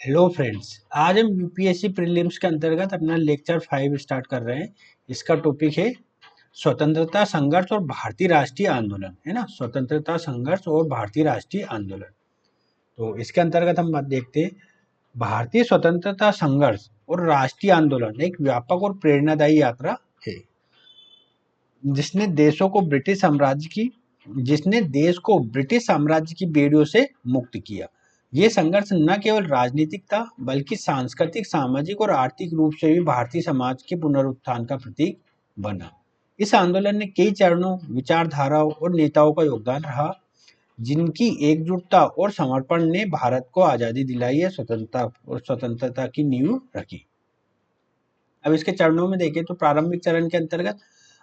Hello friends, आज हम UPSC prelims के अंतर्गत अपना लेक्चर 5 स्टार्ट कर रहे हैं। इसका टॉपिक है स्वतंत्रता संघर्ष और भारतीय राष्ट्रीय आंदोलन, है ना। स्वतंत्रता संघर्ष और भारतीय राष्ट्रीय आंदोलन। तो इसके अंतर्गत हम बात देखते हैं। भारतीय स्वतंत्रता संघर्ष और राष्ट्रीय आंदोलन एक व्यापक और प्रेरणादायी यात्रा है जिसने देशों को ब्रिटिश साम्राज्य की जिसने देश को ब्रिटिश साम्राज्य की बेड़ियों से मुक्त किया। ये संघर्ष न केवल राजनीतिक था बल्कि सांस्कृतिक, सामाजिक और आर्थिक रूप से भी भारतीय समाज के पुनरुत्थान का प्रतीक बना। इस आंदोलन ने कई चरणों, विचारधाराओं और नेताओं का योगदान रहा, जिनकी एकजुटता और समर्पण ने भारत को आजादी दिलाई है, स्वतंत्रता की नींव रखी। अब इसके चरणों में देखें तो प्रारंभिक चरण के अंतर्गत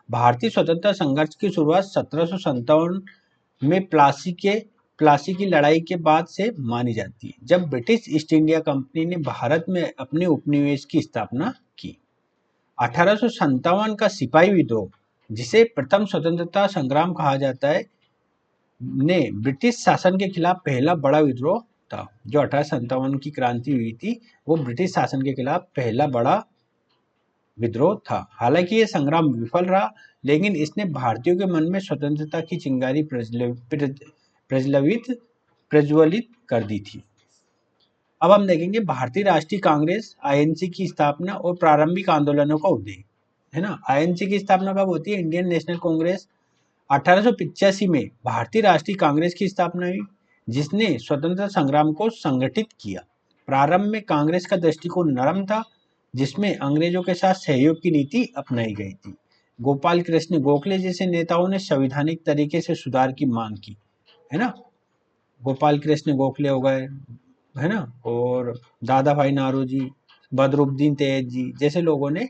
भारतीय स्वतंत्रता संघर्ष की शुरुआत 1757 में प्लासी की लड़ाई के बाद से मानी जाती है, जब ब्रिटिश ईस्ट इंडिया कंपनी ने भारत में अपने उपनिवेश की स्थापना की। 1857 का सिपाही विद्रोह, जिसे प्रथम स्वतंत्रता संग्राम कहा जाता है, ने ब्रिटिश शासन के खिलाफ पहला बड़ा विद्रोह था। जो 1857 की क्रांति हुई थी वो ब्रिटिश शासन के खिलाफ पहला बड़ा विद्रोह था। हालांकि यह संग्राम विफल रहा, लेकिन इसने भारतीयों के मन में स्वतंत्रता की चिंगारी प्रज्वलित कर दी थी। अब हम देखेंगे भारतीय राष्ट्रीय कांग्रेस आईएनसी की स्थापना और प्रारंभिक आंदोलनों का उदय, है ना। आईएनसी की स्थापना कब होती है? Indian national Congress. 1885 में भारतीय राष्ट्रीय कांग्रेस की स्थापना हुई, जिसने स्वतंत्रता संग्राम को संगठित किया। प्रारंभ में कांग्रेस का दृष्टिकोण नरम था, जिसमें अंग्रेजों के साथ सहयोग की नीति अपनाई गई थी। गोपाल कृष्ण गोखले जैसे नेताओं ने संवैधानिक तरीके से सुधार की मांग की, है ना। गोपाल कृष्ण गोखले हो गए, है ना, और दादा भाई नारोजी, बदरुद्दीन तैयब जी जैसे लोगों ने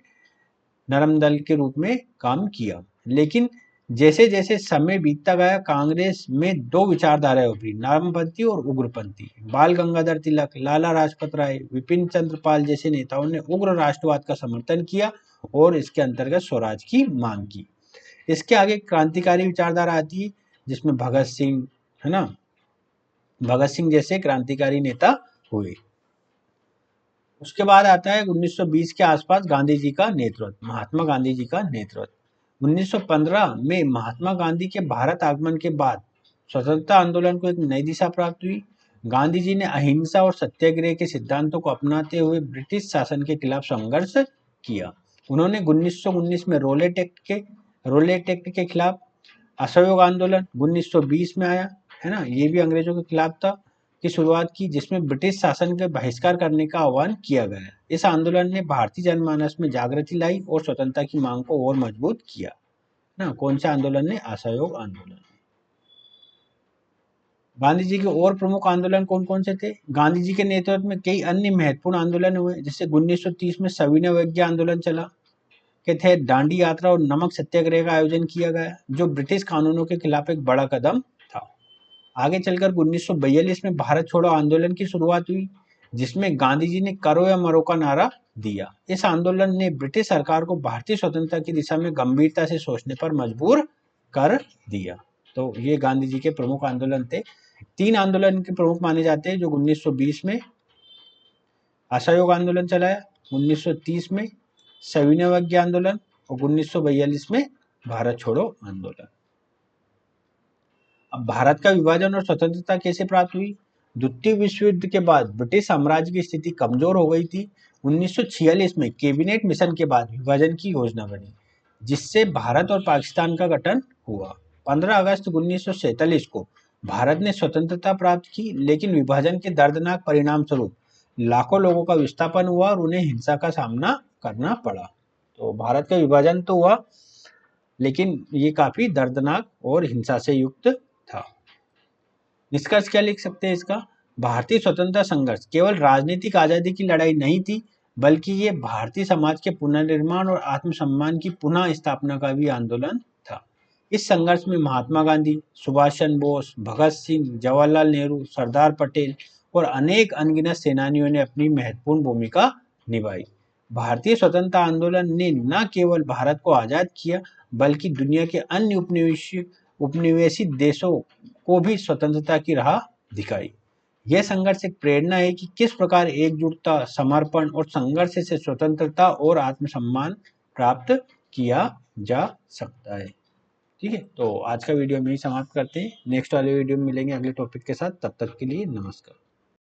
नरम दल के रूप में काम किया। लेकिन जैसे जैसे समय बीतता गया, कांग्रेस में दो विचारधाराएं उभरी, नरमपंथी और उग्रपंथी। बाल गंगाधर तिलक, लाला लाजपत राय, विपिन चंद्र पाल जैसे नेताओं ने उग्र राष्ट्रवाद का समर्थन किया और इसके अंतर्गत स्वराज की मांग की। इसके आगे क्रांतिकारी विचारधारा आती है, जिसमें भगत सिंह, है ना, भगत सिंह जैसे क्रांतिकारी नेता हुए। उसके बाद आता है 1920 के आसपास गांधी जी का नेतृत्व, महात्मा गांधी जी का नेतृत्व। 1915 में महात्मा गांधी के भारत आगमन के बाद स्वतंत्रता आंदोलन को एक नई दिशा प्राप्त हुई। गांधी जी ने अहिंसा और सत्याग्रह के सिद्धांतों को अपनाते हुए ब्रिटिश शासन के खिलाफ संघर्ष किया। उन्होंने 1919 में रोलेट एक्ट के खिलाफ असहयोग आंदोलन 1920 में आया, है ना, ये भी अंग्रेजों के खिलाफ था, की शुरुआत की, जिसमें ब्रिटिश शासन के बहिष्कार करने का आह्वान किया गया। इस आंदोलन ने भारतीय जनमानस में जागृति लाई और स्वतंत्रता की मांग को और मजबूत किया, ना। कौन सा आंदोलन ने? असहयोग आंदोलन। गांधी जी के और प्रमुख आंदोलन कौन कौन से थे? गांधी जी के नेतृत्व में कई अन्य महत्वपूर्ण आंदोलन हुए, जैसे 1930 में सविनय अवज्ञा आंदोलन चला के तहत दांडी यात्रा और नमक सत्याग्रह का आयोजन किया गया, जो ब्रिटिश कानूनों के खिलाफ एक बड़ा कदम था। आगे चलकर 1942 में भारत छोड़ो आंदोलन की शुरुआत हुई, जिसमें गांधी जी ने करो या मरो का नारा दिया। इस आंदोलन ने ब्रिटिश सरकार को भारतीय स्वतंत्रता की दिशा में गंभीरता से सोचने पर मजबूर कर दिया। तो ये गांधी जी के प्रमुख आंदोलन थे। तीन आंदोलन के प्रमुख माने जाते हैं, जो 1920 में असहयोग आंदोलन चलाया, 1930 में सविनय अवज्ञा आंदोलन और 1942 में भारत छोड़ो आंदोलन। अब भारत का विभाजन और स्वतंत्रता कैसे प्राप्त हुई? द्वितीय विश्व युद्ध के बाद ब्रिटिश साम्राज्य की स्थिति कमजोर हो गई थी। 1946 में कैबिनेट मिशन के बाद विभाजन की योजना बनी, जिससे भारत और पाकिस्तान का गठन हुआ। 15 अगस्त 1947 को भारत ने स्वतंत्रता प्राप्त की, लेकिन विभाजन के दर्दनाक परिणाम स्वरूप लाखों लोगों का विस्थापन हुआ और उन्हें हिंसा का सामना करना पड़ा। तो भारत का विभाजन तो हुआ, लेकिन ये काफी दर्दनाक और हिंसा से युक्त था। निष्कर्ष क्या लिख सकते हैं इसका? भारतीय स्वतंत्रता संघर्ष केवल राजनीतिक आजादी की लड़ाई नहीं थी, बल्कि ये भारतीय समाज के पुनर्निर्माण और आत्मसम्मान की पुनः स्थापना का भी आंदोलन था। इस संघर्ष में महात्मा गांधी, सुभाष चंद्र बोस, भगत सिंह, जवाहरलाल नेहरू, सरदार पटेल और अनेक अनगिनत सेनानियों ने अपनी महत्वपूर्ण भूमिका निभाई। भारतीय स्वतंत्रता आंदोलन ने न केवल भारत को आजाद किया, बल्कि दुनिया के अन्य उपनिवेशित देशों को भी स्वतंत्रता की राह दिखाई। यह संघर्ष एक प्रेरणा है कि किस प्रकार एकजुटता, समर्पण और संघर्ष से स्वतंत्रता और आत्मसम्मान प्राप्त किया जा सकता है। ठीक है, तो आज का वीडियो हम यही समाप्त करते हैं। नेक्स्ट वाले वीडियो में मिलेंगे अगले टॉपिक के साथ। तब तक के लिए नमस्कार।